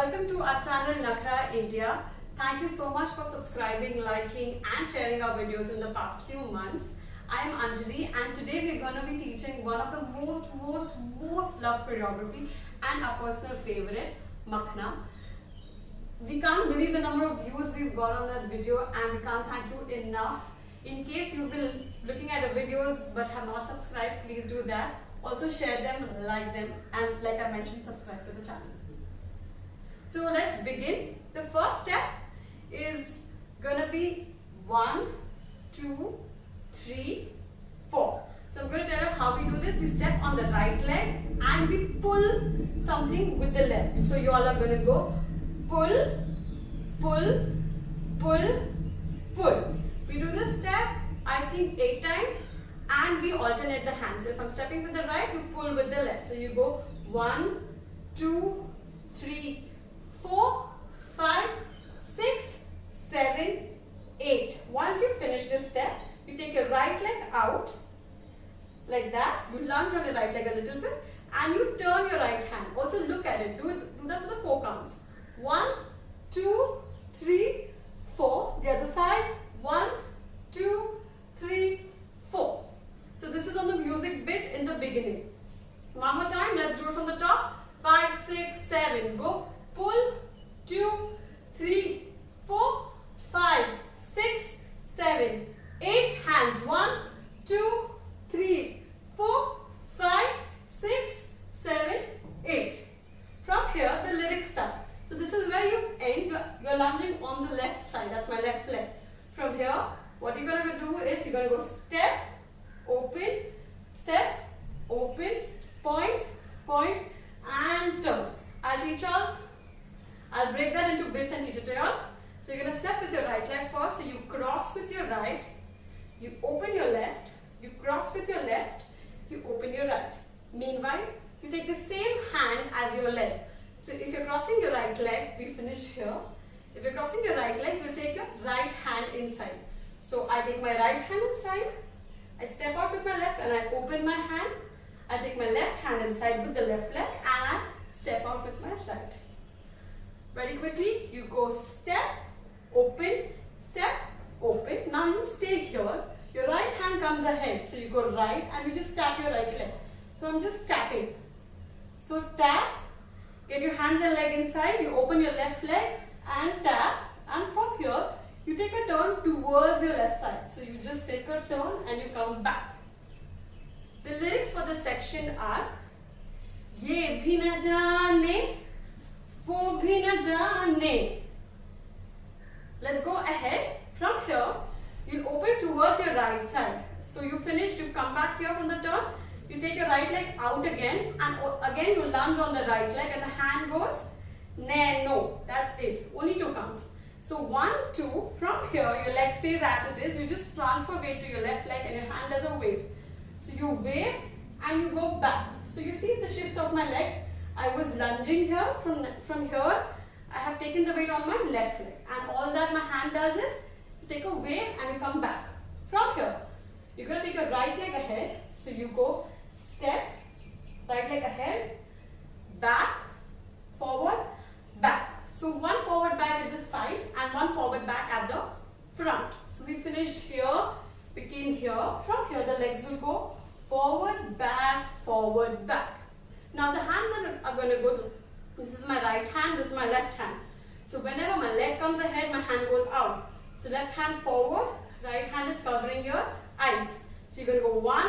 welcome to our channel Nakhra India. Thank you so much for subscribing, liking and sharing our videos in the past few months. I am Anjali and today we are going to be teaching one of the most loved choreography and our personal favorite, Makhna. We can't believe the number of views we've got on that video and we can't thank you enough. In case you've been looking at the videos but have not subscribed, please do that. Also share them, like them, and like I mentioned, subscribe to the channel. So let's begin. The first step is gonna be 1, 2, 3, 4. So I'm going to tell you how we do this. We step on the right leg and we pull something with the left. So you all are going to go pull, pull, pull, pull. We do this step I think 8 times and we alternate the hands. So if I'm stepping with the right, you pull with the left. So you go 1, 2, 3, 4, 5, 6, 7, 8. Once you finish this step, you take your right leg out like that. You lunge on your right leg a little bit and you turn your right hand. Also look at it. Do that for the 4 counts. 1, 2, 3, 4. The other side. 1, 2, 3, 4. So this is on the music bit in the beginning. One more time. Let's do it from the top. 5, 6, 7. Go. Pull. 2, 3, 4, 5, 6, 7, 8. Hands. 1, 2, 3, 4, 5, 6, 7, 8. From here, the lyrics start. So this is where you end. You're lunging on the left side. That's my left leg. From here, what you're going to do is you're going to go step, open, point, point, and turn. I'll teach y'all. I'll break that into bits and teach it to y'all. So you're going to step with your right leg first. So you cross with your right. You open your left. You cross with your left. You open your right. Meanwhile, you take the same hand as your leg. So if you're crossing your right leg, we finish here. If you're crossing your right leg, you'll take your right hand inside. So I take my right hand inside. I step out with my left and I open my hand. I take my left hand inside with the left leg and I step out with my right. Very quickly, you go step, open, step, open. Now you stay here. Your right hand comes ahead. So you go right and you just tap your right leg. So I'm just tapping. So tap, get your hands and leg inside. You open your left leg and tap. And from here, you take a turn towards your left side. So you just take a turn and you come back. The lyrics for this section are Ye bhi na jaane, wo bhi na jaane. Let's go ahead. From here, you'll open towards your right side. So you finish, you come back here from the turn. You take your right leg out again and again you lunge on the right leg and the hand goes ne, no. That's it. Only 2 counts. So 1, 2. From here, your leg stays as it is. You just transfer weight to your left leg and your hand does a wave. So you wave and you go back. So you see the shift of my leg. I was lunging here. From here, I have taken the weight on my left leg. And all that my hand does is you take a wave and you come back. From here, you're going to take your right leg ahead. So you go step, right leg ahead, back, forward, back. So 1 forward back at the side and 1 forward back at the front. So we finished here, we came here. From here the legs will go forward, back, forward, back. Now the hands are going to go, this is my right hand, this is my left hand. So whenever my leg comes ahead, my hand goes out. So left hand forward, right hand is covering your eyes. So you're going to go 1,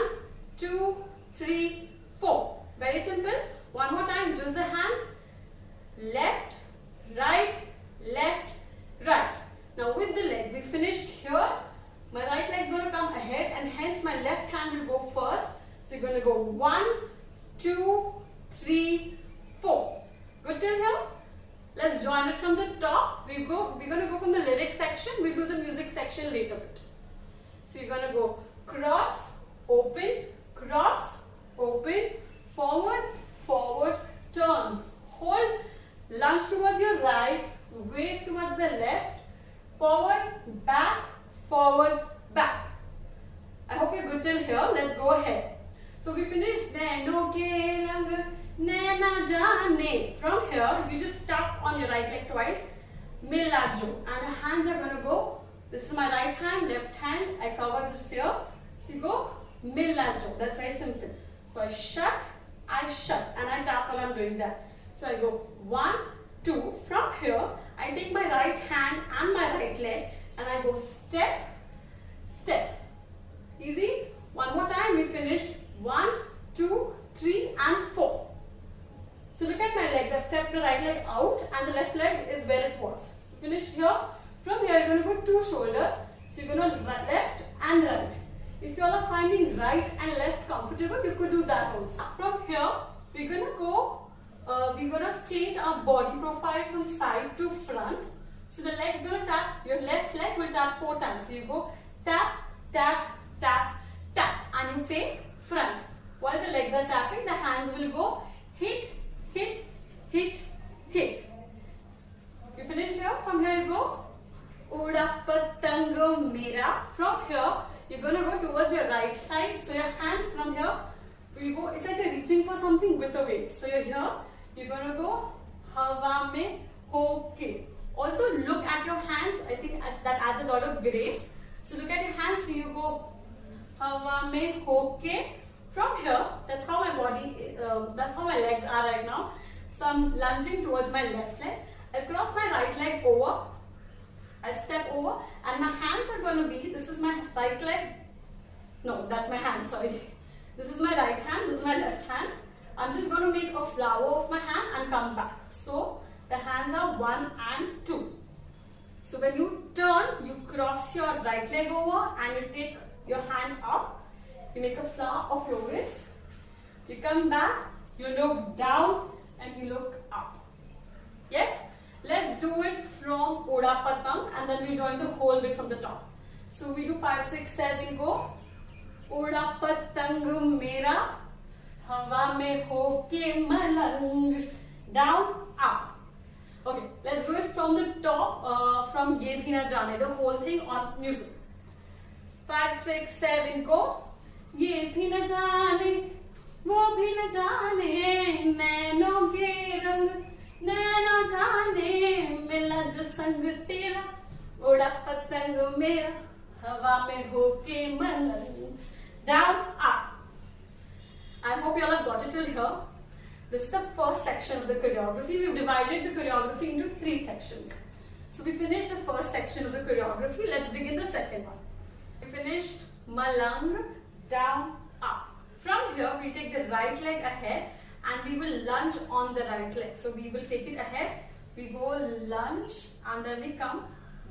2, 3, 4. Very simple. One more time, just the hands. Left, right, left, right. Now with the leg, we finished here. My right leg is going to come ahead and hence my left hand will go first. So you're going to go 1, 2, 3, 4. Good till here? Let's join it from the top. We're going to go from the lyric section. We'll do the music section later bit. So you're going to go cross, open, forward, forward, turn, hold, lunge towards your right, wave towards the left, forward, back, I hope you're good till here. Let's go ahead. So we finished Naino ke rang naina jaane. From here, you just tap on on your right leg twice. Milagro. And your hands are going to go. This is my right hand, left hand. I cover this here. So you go Milagro. That's very simple. So I shut, and I tap while I'm doing that. So I go 1, 2. From here, I take my right hand and my right leg and I go step, step. Easy. One more time. We finished 1, 2, 3 and 4. So look at my legs. I've stepped the right leg out and the left leg is where it was. So finished here. From here, you're going to go 2 shoulders. So you're going to left and right. If you all are finding right and left comfortable, you could do that also. From here, we're going to go, we're going to change our body profile from side to front. So the leg's going to tap, your left leg will tap 4 times. So you go tap, tap, tap, tap, and you face front. While the legs are tapping, the hands will go hit, hit, hit, hit. You finished here? From here you go Uda Patang Mera. From here, you're going to go towards your right side. So your hands from here will go, it's like you're reaching for something with a wave. So you're here, you're going to go Hawa Mein Hoke. Also look at your hands. I think that adds a lot of grace. So look at your hands. So you go Hawa Mein Hoke. From here, that's how my body, that's how my legs are right now. So I'm lunging towards my left leg. I cross my right leg over. I'll step over and my hands are going to be, this is my right leg. No, that's my hand, sorry. This is my right hand, this is my left hand. I'm just going to make a flower of my hand and come back. So the hands are 1 and 2. So when you turn, you cross your right leg over and you take your hand up. You make a flower of your wrist. You come back, you look down and you look up. Yes? Let's do it from Uda Patang and then we join the whole bit from the top. So we do 5, 6, 7, go. Uda Patang Mera, Hawa Mein Hoke Malang. Down, up. Okay, let's do it from the top, from Ye Bhi Na Jane, the whole thing on music. 5, 6, 7, go. Ye bhi na jaane, wo bhi na jaane, nainon ke rang, naina jaane, mila jo sang tera, uda patang mera, hawa mein hoke malang. Down, up. I hope you all have got it till here. This is the first section of the choreography. We've divided the choreography into 3 sections. So we finished the first section of the choreography. Let's begin the second one. We finished Malang, down, up. From here, we take the right leg ahead and we will lunge on the right leg. So we will take it ahead, we go lunge and then we come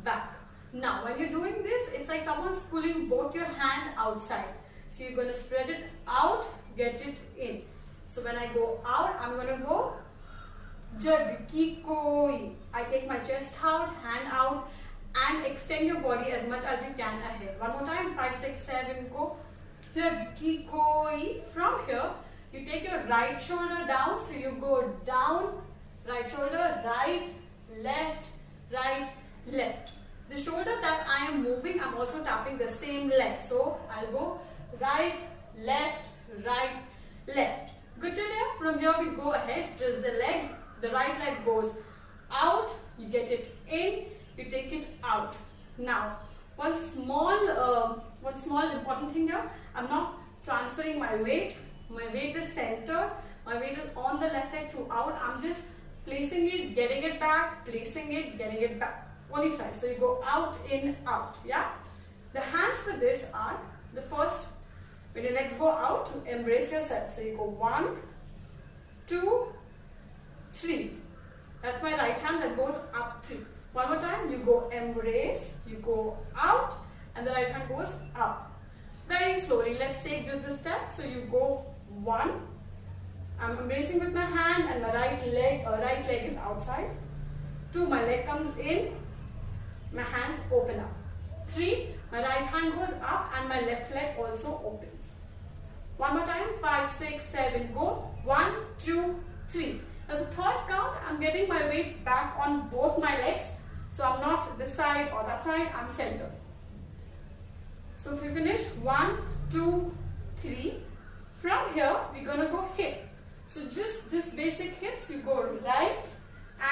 back. Now, when you're doing this, it's like someone's pulling both your hand outside. So you're going to spread it out, get it in. So when I go out, I'm going to go Jag Ki Koi. I take my chest out, hand out and extend your body as much as you can ahead. One more time, 5, 6, 7, go. Jag Ki Koi. From here, you take your right shoulder down. So you go down, right shoulder, right, left, right, left. The shoulder that I am moving, I'm also tapping the same leg. So I'll go right, left, right, left. Good till here? From here we go ahead. Just the leg, the right leg goes out. You get it in. You take it out. Now, one small important thing here. I'm not transferring my weight. My weight is centered. My weight is on the left leg throughout. I'm just placing it, getting it back, placing it, getting it back. Only twice. So you go out, in, out. Yeah. The hands for this are the first. When your legs go out, you embrace yourself. So you go 1, 2, 3. That's my right hand that goes up 3. One more time, you go embrace, you go out, and the right hand goes up. Very slowly, let's take just the step. So you go 1, I'm embracing with my hand and my right leg is outside. 2, my leg comes in, my hands open up. 3, my right hand goes up and my left leg also opens. One more time, 5, 6, 7, go. 1, 2, 3. Now the third count, I'm getting my weight back on both my legs. So I'm not this side or that side, I'm centered. So if we finish 1, 2, 3. From here, we're going to go hip. So just basic hips, you go right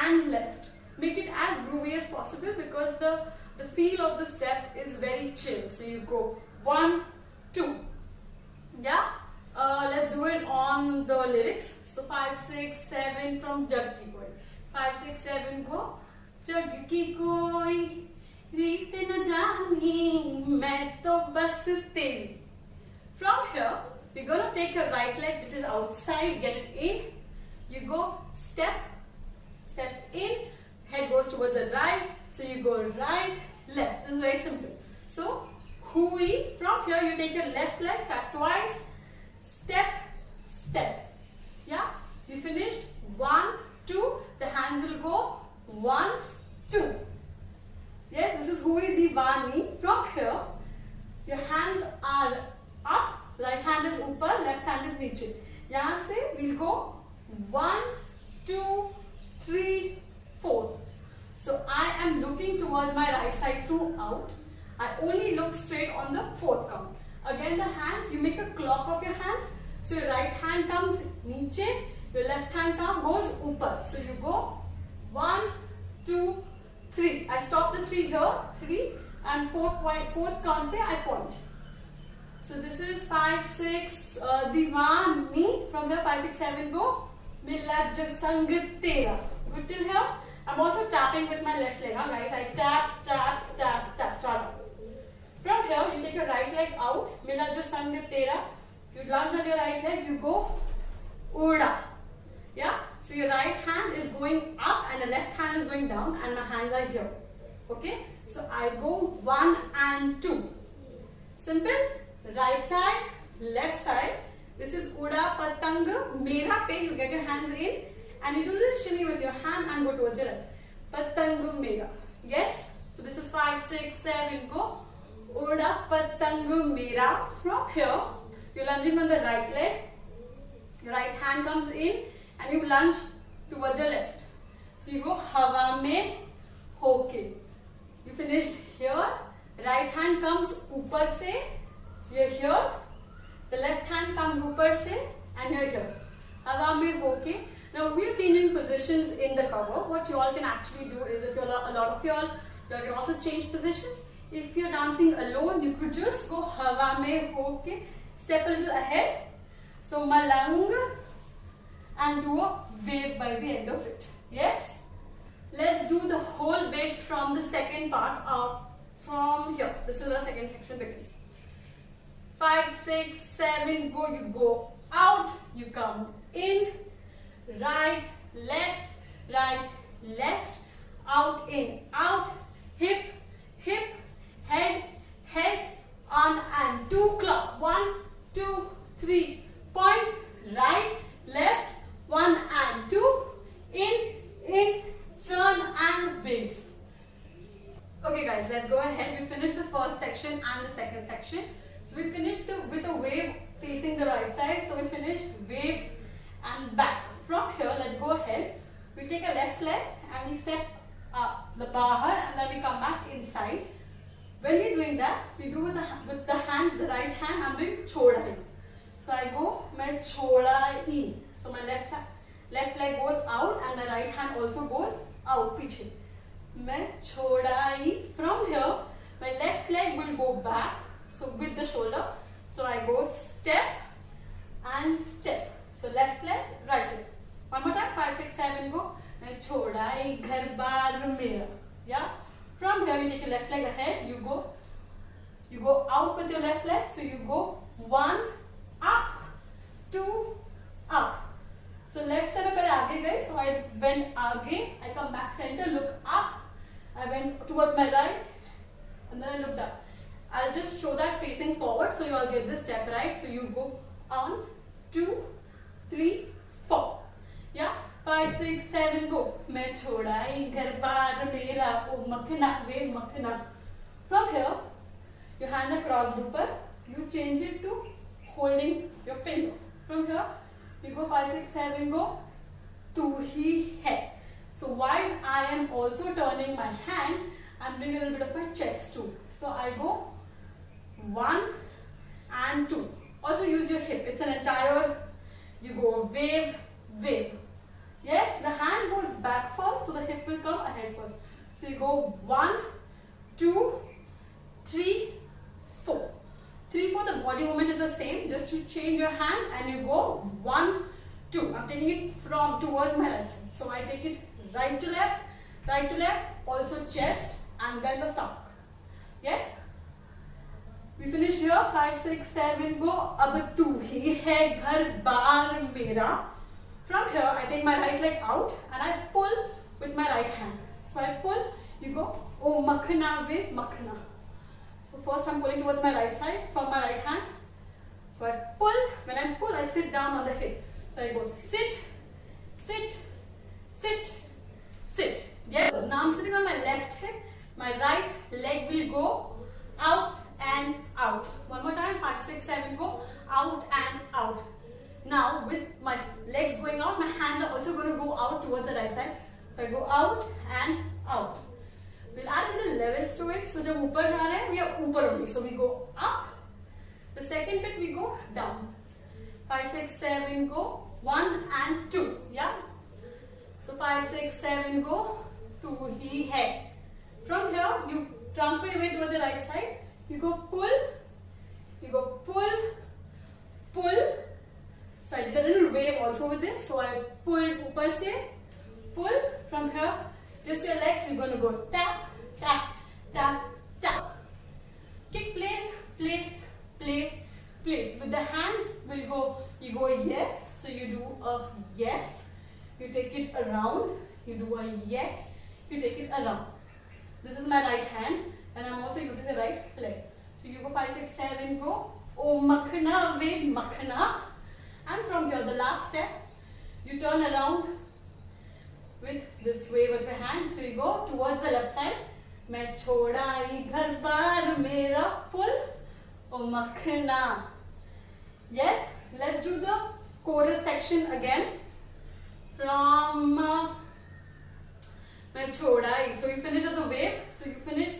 and left. feel of the step is very chill. So you go 1, 2. Yeah. Let's do it on the lyrics. So 5, 6, 7 from Jug Ki Koi. 5, 6, 7 go. Jug ki koi रीत न जानी मैं तो बस तेरी. From here, we're going to take your right leg which is outside, get it in. You go step in, head goes towards the right. So you go right, left. This is very simple. So, hui, from here you take your left leg, tap twice, step. Yeah, you finished 1, 2, the hands will go 1, 2. Yes, this is Hui Divani. From here, your hands are up, right hand is upar, left hand is niche. Yahan se we'll go 1, 2, 3, 4. So I am looking towards my right side throughout. I only look straight on the 4th count. Again the hands, you make a clock of your hands. So your right hand comes niche, your left hand goes upar. So you go 1, 2, 3. I stop the 3 here, 3, and 4th count pe I point. So this is 5, 6, Divani. From here 5, 6, 7 go. Mila jo sang tera. Good till here. I'm also tapping with my left leg, guys. I tap, tap, tap, tap, tap. From here you take your right leg out. Mila jo sang tera. You lunge on your right leg. You go uda. Yeah. So your right hand is going up and the left hand is going down and my hands are here. Okay. So I go 1 and 2. Simple. Right side, left side. This is Uda Patang Mera pe. You get your hands in and you do a little shimmy with your hand and go towards your left. Patang Mera. Yes. So this is 5, 6, 7. Go. Uda Patang Mera. From here, you're lunging on the right leg. Your right hand comes in. And you lunge towards your left. So you go Hawa mein hoke. You finished here. Right hand comes upar se. So you're here. The left hand comes upar se. And you're here. Hawa mein hoke. Now we are changing positions in the cover. What you all can actually do is, if you're a lot of y'all can also change positions. If you're dancing alone, you could just go Hawa mein hoke. Step a little ahead. So malang. And do a wave by the end of it. Yes? Let's do the whole bit from the second part from here. This is the second section begins. 5, 6, 7, go. You go out. You come in. Right, left, out, in, out. Hip, head, on and 2 clock. 1, 2, 3. Point, right, left. 1 and 2, in, turn and wave. Okay guys, let's go ahead. We finished the first section and the second section. So we finished with a wave facing the right side. So we finished wave and back. From here, let's go ahead. We take a left leg and we step up the bahar and then we come back inside. When we're doing that, we do with the hands, the right hand, I'm doing chodai. So I go, main chodai. So my left leg goes out and my right hand also goes out, piche. Main chodai. From here, my left leg will go back, so with the shoulder. So I go step and step. So left leg, right leg. One more time, 5, 6, 7, go. Main chodai ghar baar mera. Yeah. From here, you take your left leg ahead. You go out with your left leg. So you go 1 up, 2 up. So left side mein pehle aage gaye, so I went aage, I come back center, look up, I went towards my right, and then I looked up. I'll just show that facing forward, so you all get this step right. So you go 1, 2, 3, 4. Yeah, 5, 6, 7, go. Main chodai ghar baar mera, oh makhna, wave makhna. From here, your hands are crossed upar. You change it to holding your finger. From here, we go 5, 6, 7, go. Tu hi hai. So while I am also turning my hand, I'm doing a little bit of my chest too. So I go 1 and 2. Also use your hip. It's an entire, you go wave, wave. Yes, the hand goes back first, so the hip will come ahead first. So you go 1, 2, 3, 4. 3, 4, the body movement is the same. Just to change your hand and you go 1, 2. I'm taking it from towards my right side. So I take it right to left, also chest and then the stomach. Yes? We finished here. 5, 6, 7, go. अब तू ही है घर बार मेरा. From here, I take my right leg out and I pull with my right hand. So I pull, you go, oh makhna ve makhna. So first I'm pulling towards my right side from my right hand. So I pull, when I pull, I sit down on the hip. So I go sit, sit, sit, sit. Yeah. Now I'm sitting on my left hip. My right leg will go out and out. One more time, 5, 6, 7, go out and out. Now with my legs going out, my hands are also going to go out towards the right side. So I go out and out. We'll add in the levels to it. So जब ऊपर जा रहे हैं, we are ऊपर only. So we go up. The second bit we go down. 5, 6, 7, go 1 and 2. Yeah. So 5, 6, 7, go. तू ही है. From here, you transfer your weight towards the right side. You go pull. You go pull, pull. So I did a little wave also with this. So I pull ऊपर से, pull from here. Just your legs. You're going to go tap, tap, tap, tap. Kick, place, place, place, place. With the hands, will go. You go yes. So you do a yes. You take it around. You do a yes. You take it around. This is my right hand, and I'm also using the right leg. So you go 5, 6, 7, go. Oh makhna ve makhna. And from here, the last step, you turn around with this wave of your hand. So you go towards the left side. मैं छोड़ाई घर बार मेरा pull. Oh makhna. Yes, let's do the chorus section again. From मैं छोड़ाई. So you finish at the wave. So you finish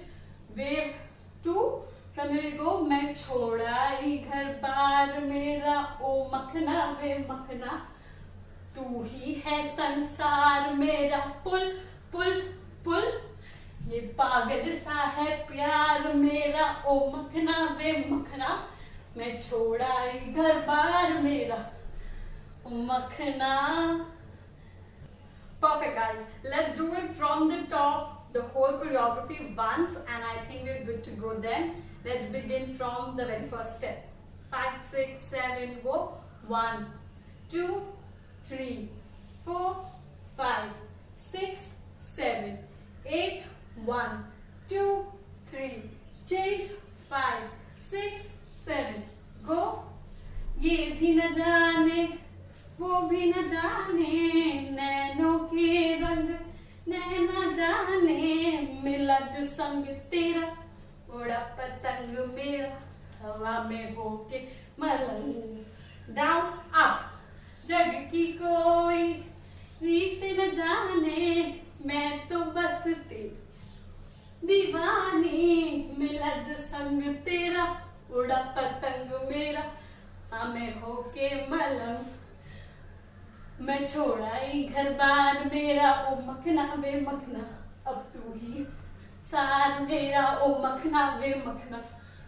wave 2. From here you go. मैं छोड़ाई घर बार मेरा ओ मखना वे मखना. तू ही है संसार मेरा. पुल पुल पुल. ये पागल सा है प्यार मेरा ओ मखना वे मखना. मैं छोड़ाई घर बार मेरा ओ मखना. Perfect guys. Let's do it from the top, the whole choreography once, and I think we're good to go then. Let's begin from the very first step. 5, 6, 7, go. 1, 2, 3, 4, 5, 6, 7, 8, 1, 2, 3, change. 5, 6, 7, go. ये भी न जाने वो भी न जाने नैनों के रंग नैना जाने मिला जो संग तेरा उड़ा पतंग मेरा हवा में होके मलंग. Down, up. जग की कोई रीत न जाने मैं तो बस तेरी दीवानी मिला जो संग तेरा उड़ा पतंग मेरा हमें होके मलंग. मैं छोड़ाई घर बार मेरा ओ मखना वे मखना. अब तू ही सार मेरा ओ मखना वे मखना.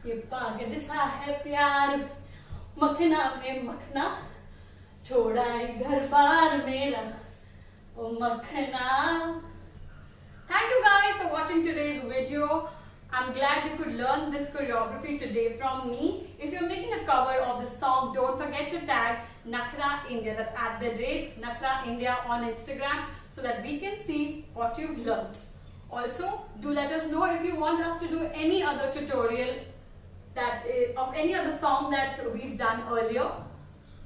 ये पागल सा है प्यार मखना वे मखना. छोड़ाई घर बार मेरा ओ मखना. Thank you guys for watching today's video. I'm glad you could learn this choreography today from me. If you're making a cover of this song, don't forget to tag Nakhra India. That's @Nakhra India on Instagram so that we can see what you've learned. Also, do let us know if you want us to do any other tutorial of any other song that we've done earlier.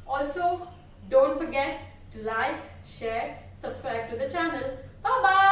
Also, don't forget to like, share, subscribe to the channel. Bye bye.